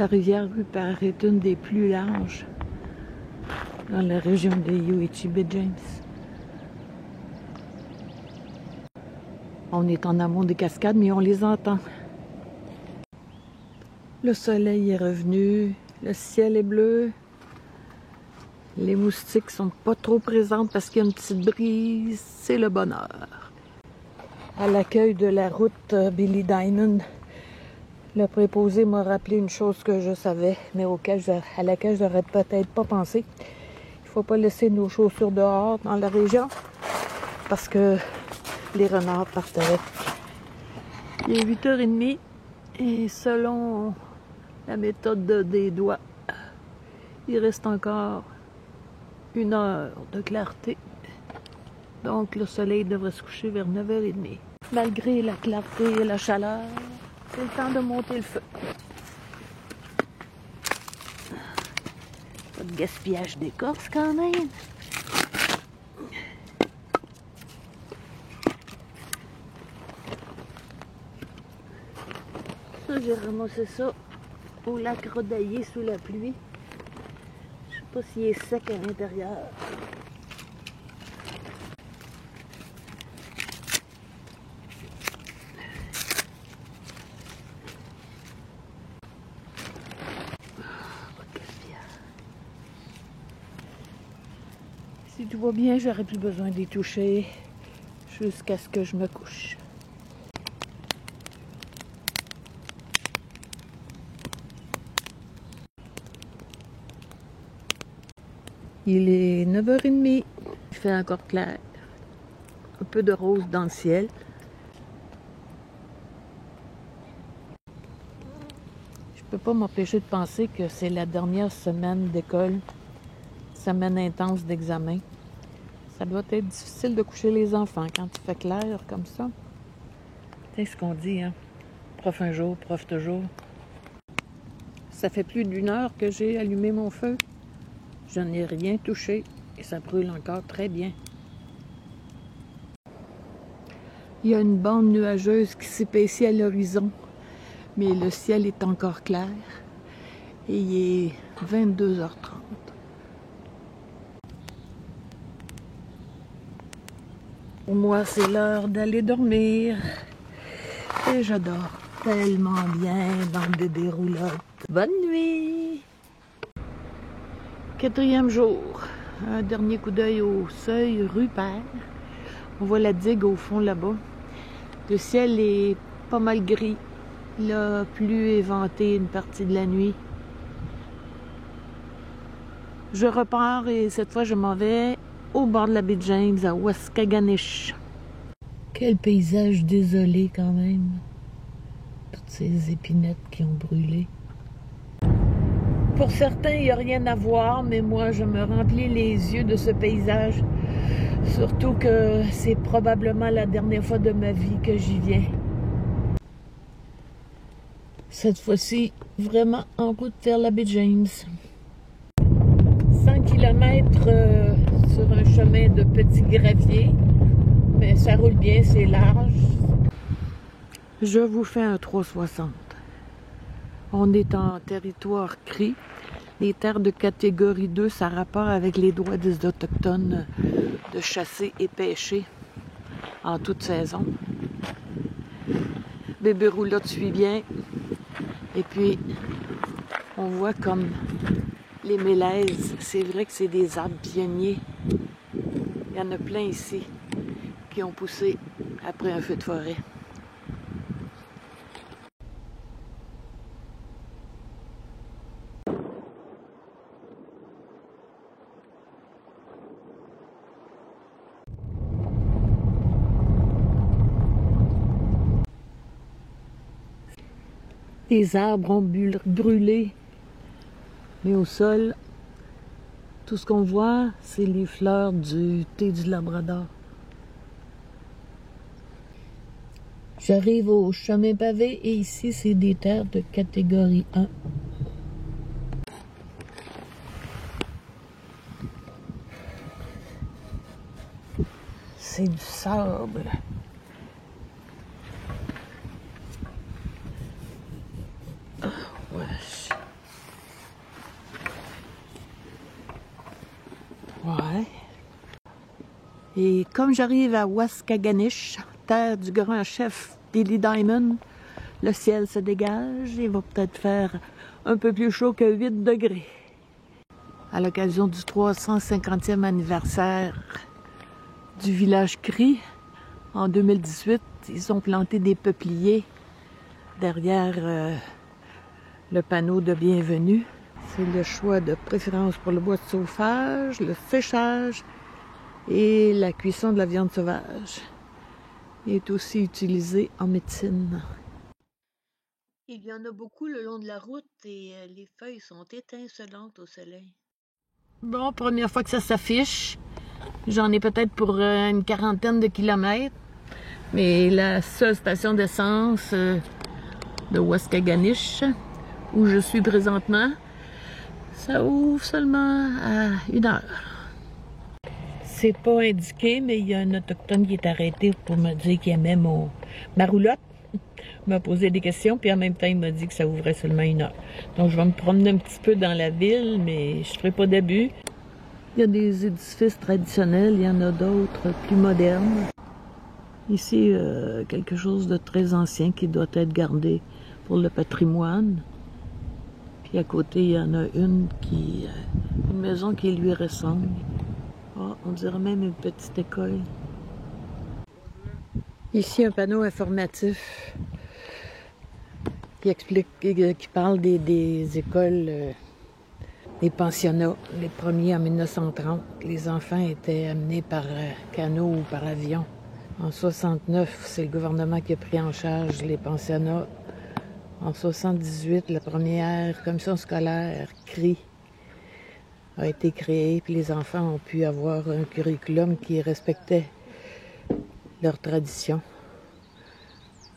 La rivière Rupert est une des plus larges dans la région de UH Baie James. On est en amont des cascades, mais on les entend. Le soleil est revenu, le ciel est bleu. Les moustiques sont pas trop présentes parce qu'il y a une petite brise. C'est le bonheur. À l'accueil de la route Billy Diamond, le préposé m'a rappelé une chose que je savais, mais à laquelle je n'aurais peut-être pas pensé. Il ne faut pas laisser nos chaussures dehors dans la région parce que les renards partent avec. Il est 8h30 et selon la méthode des doigts, il reste encore 1 heure de clarté. Donc le soleil devrait se coucher vers 9h30. Malgré la clarté et la chaleur, c'est le temps de monter le feu. Pas de gaspillage d'écorce quand même. Ça, j'ai ramassé ça au lac Rodaillé sous la pluie. Je sais pas s'il est sec à l'intérieur. Si tout va bien, j'aurais plus besoin d'y toucher jusqu'à ce que je me couche. Il est 9h30. Il fait encore clair. Un peu de rose dans le ciel. Je peux pas m'empêcher de penser que c'est la dernière semaine d'école. Semaine intense d'examen. Ça doit être difficile de coucher les enfants quand il fait clair comme ça. C'est ce qu'on dit, hein? Prof un jour, prof toujours. Ça fait plus d'1 heure que j'ai allumé mon feu. Je n'ai rien touché et ça brûle encore très bien. Il y a une bande nuageuse qui s'épaissit à l'horizon, mais le ciel est encore clair et il est 22h30. Pour moi, c'est l'heure d'aller dormir. Et je dors tellement bien dans des déroulottes. Bonne nuit! 4e jour. Un dernier coup d'œil au seuil Rupert. On voit la digue au fond là-bas. Le ciel est pas mal gris. La pluie est ventée une partie de la nuit. Je repars et cette fois, je m'en vais au bord de la baie James, à Waskaganish. Quel paysage désolé quand même. Toutes ces épinettes qui ont brûlé. Pour certains, il n'y a rien à voir, mais moi, je me remplis les yeux de ce paysage. Surtout que c'est probablement la dernière fois de ma vie que j'y viens. Cette fois-ci, vraiment en route vers la baie James. 100 km sur un chemin de petits graviers, mais ça roule bien, c'est large. Je vous fais un 360. On est en territoire CRI. Les terres de catégorie 2, ça a rapport avec les droits des Autochtones de chasser et pêcher en toute saison. Bébé roulotte suit bien. Et puis, on voit comme les mélèzes, c'est vrai que c'est des arbres pionniers. Il y en a plein ici qui ont poussé après un feu de forêt. Les arbres ont brûlé, mais au sol, tout ce qu'on voit, c'est les fleurs du thé du Labrador. J'arrive au chemin pavé et ici, c'est des terres de catégorie 1. C'est du sable. Oh, wesh. Et comme j'arrive à Waskaganish, terre du grand chef Billy Diamond, le ciel se dégage et va peut-être faire un peu plus chaud que 8 degrés. À l'occasion du 350e anniversaire du village Cri, en 2018, ils ont planté des peupliers derrière le panneau de bienvenue. C'est le choix de préférence pour le bois de chauffage, le séchage et la cuisson de la viande sauvage. Il est aussi utilisé en médecine. Il y en a beaucoup le long de la route et les feuilles sont étincelantes au soleil. Bon, première fois que ça s'affiche. J'en ai peut-être pour une quarantaine de kilomètres. Mais la seule station d'essence de Waskaganish, où je suis présentement, ça ouvre seulement à 1 heure. C'est pas indiqué, mais il y a un autochtone qui est arrêté pour me dire qu'il aimait ma roulotte. Il m'a posé des questions, puis en même temps, il m'a dit que ça ouvrait seulement 1 heure. Donc, je vais me promener un petit peu dans la ville, mais je ne ferai pas d'abus. Il y a des édifices traditionnels, il y en a d'autres plus modernes. Ici, quelque chose de très ancien qui doit être gardé pour le patrimoine. Puis à côté, il y en a une maison qui lui ressemble. Oh, on dirait même une petite école. Ici, un panneau informatif qui explique, qui parle des écoles, des pensionnats. Les premiers en 1930, les enfants étaient amenés par canot ou par avion. En 69, c'est le gouvernement qui a pris en charge les pensionnats. En 78, la première commission scolaire CRI a été créée, puis les enfants ont pu avoir un curriculum qui respectait leurs traditions.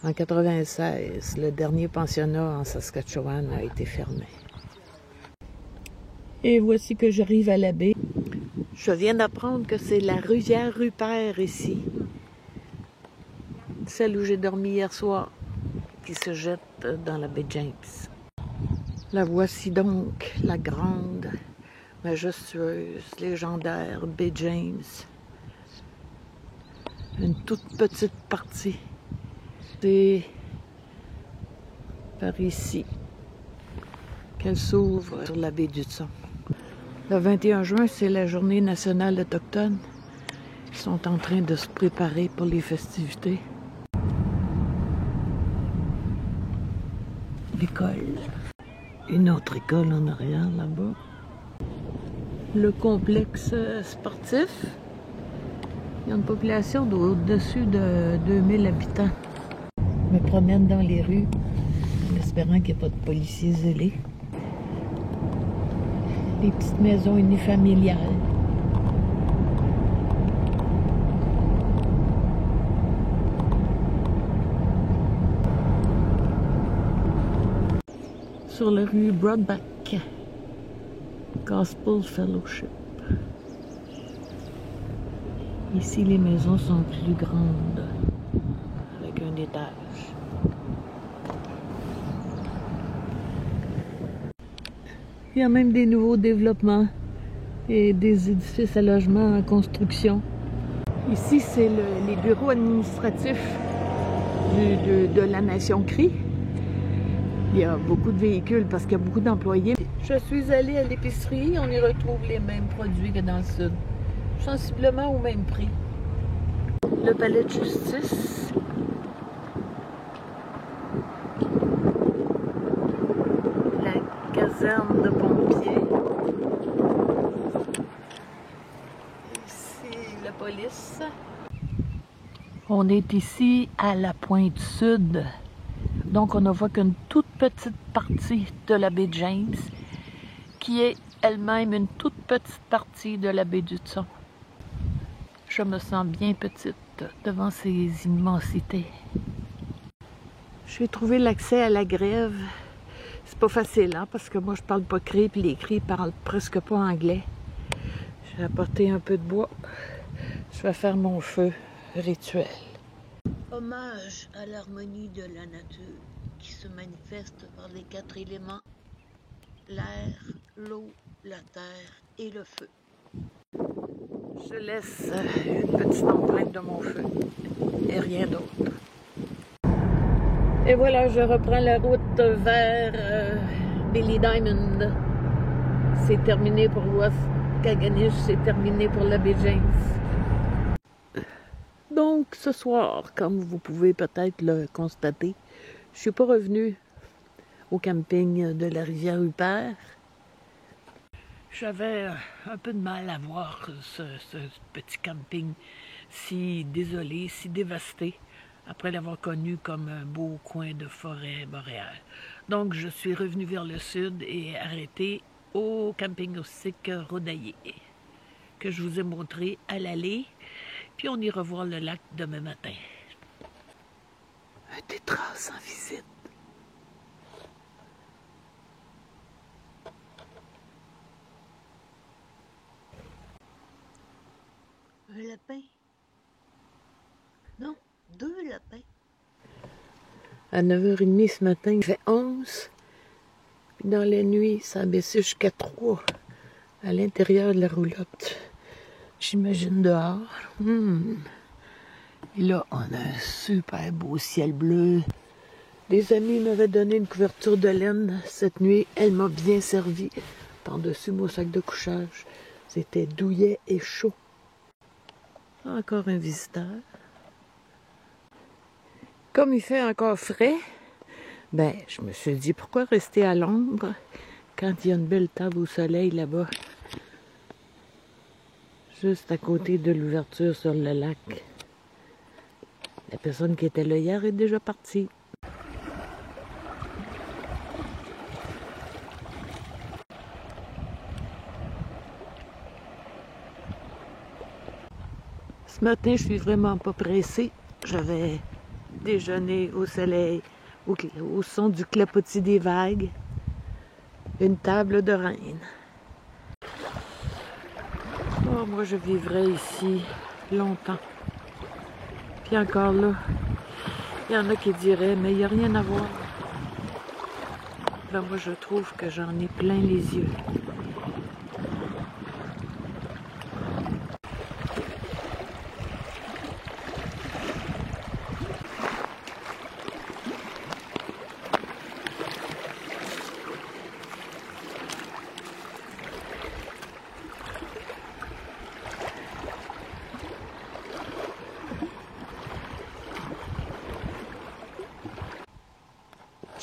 En 96, le dernier pensionnat en Saskatchewan a été fermé. Et voici que j'arrive à la baie. Je viens d'apprendre que c'est la rivière Rupert ici. Celle où j'ai dormi hier soir, qui se jette dans la baie James. La voici donc, la grande, majestueuse, légendaire baie James. Une toute petite partie. C'est par ici qu'elle s'ouvre sur la baie d'Hudson. Le 21 juin, c'est la journée nationale autochtone. Ils sont en train de se préparer pour les festivités. L'école. Une autre école en arrière, là-bas. Le complexe sportif. Il y a une population d'au-dessus de 2000 habitants. Je me promène dans les rues en espérant qu'il n'y ait pas de policiers zélés. Des petites maisons unifamiliales. Sur la rue Broadback, Gospel Fellowship. Ici, les maisons sont plus grandes, avec un étage. Il y a même des nouveaux développements et des édifices à logement en construction. Ici, c'est les bureaux administratifs de la Nation Cri. Il y a beaucoup de véhicules parce qu'il y a beaucoup d'employés. Je suis allée à l'épicerie, on y retrouve les mêmes produits que dans le sud. Sensiblement au même prix. Le palais de justice. La caserne de pompiers. Ici, la police. On est ici à la pointe sud. Donc, on ne voit qu'une toute petite partie de la baie James, qui est elle-même une toute petite partie de la baie d'Hudson. Je me sens bien petite devant ces immensités. J'ai trouvé l'accès à la grève. C'est pas facile, hein, parce que moi, je parle pas cri, puis les cris parlent presque pas anglais. J'ai apporté un peu de bois. Je vais faire mon feu rituel. Hommage à l'harmonie de la nature qui se manifeste par les 4 éléments, l'air, l'eau, la terre et le feu. Je laisse une petite empreinte de mon feu et rien d'autre. Et voilà, je reprends la route vers Billy Diamond. C'est terminé pour Waskaganish, c'est terminé pour la baie James. Donc ce soir, comme vous pouvez peut-être le constater, je ne suis pas revenue au camping de la rivière Rupert. J'avais un peu de mal à voir ce petit camping si désolé, si dévasté, après l'avoir connu comme un beau coin de forêt boréale. Donc je suis revenue vers le sud et arrêtée au camping rustique Rodaillé, que je vous ai montré à l'aller, puis on ira voir le lac demain matin. Un tétras en visite. Un lapin. Non, 2 lapins. À 9h30 ce matin, il fait 11. Puis dans la nuit, ça a baissé jusqu'à 3 à l'intérieur de la roulotte. J'imagine dehors. Et là, on a un super beau ciel bleu. Des amis m'avaient donné une couverture de laine cette nuit. Elle m'a bien servi par-dessus mon sac de couchage. C'était douillet et chaud. Encore un visiteur. Comme il fait encore frais, je me suis dit, pourquoi rester à l'ombre quand il y a une belle table au soleil là-bas, juste à côté de l'ouverture sur le lac. La personne qui était là hier est déjà partie. Ce matin, je suis vraiment pas pressée. J'avais déjeuné au soleil, au son du clapotis des vagues, une table de reine. Oh, moi, je vivrais ici longtemps. Puis encore là, il y en a qui diraient, mais il n'y a rien à voir. Moi, je trouve que j'en ai plein les yeux.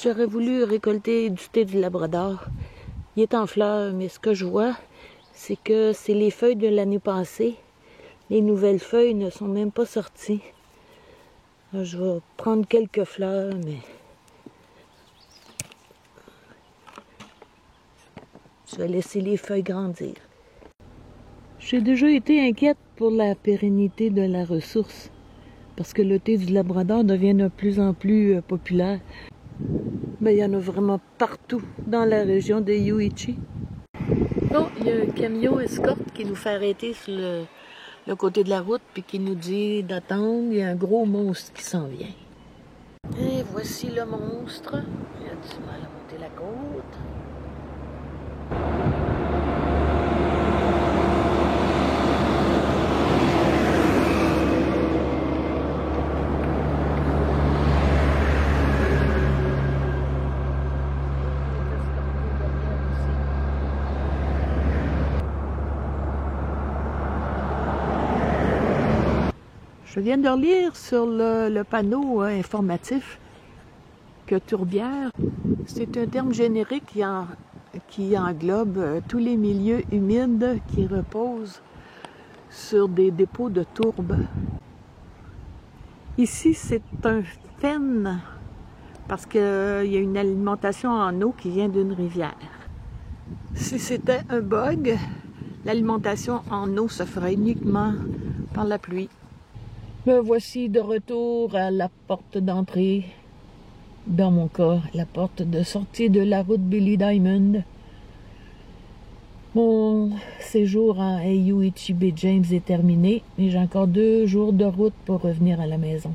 J'aurais voulu récolter du thé du Labrador. Il est en fleurs, mais ce que je vois, c'est que c'est les feuilles de l'année passée. Les nouvelles feuilles ne sont même pas sorties. Je vais prendre quelques fleurs, mais je vais laisser les feuilles grandir. J'ai déjà été inquiète pour la pérennité de la ressource, parce que le thé du Labrador devient de plus en plus populaire. Mais il y en a vraiment partout dans la région de Yoichi. Bon, il y a un camion escorte qui nous fait arrêter sur le côté de la route puis qui nous dit d'attendre. Il y a un gros monstre qui s'en vient. Et voici le monstre. Il a du mal à monter la côte. Je viens de relire sur le panneau informatif que tourbière, c'est un terme générique qui englobe tous les milieux humides qui reposent sur des dépôts de tourbe. Ici, c'est un fen parce qu'il y a une alimentation en eau qui vient d'une rivière. Si c'était un bog, l'alimentation en eau se ferait uniquement par la pluie. Me voici de retour à la porte d'entrée, dans mon cas, la porte de sortie de la route Billy Diamond. Mon séjour à Yoichi Baie James est terminé, mais j'ai encore 2 jours de route pour revenir à la maison.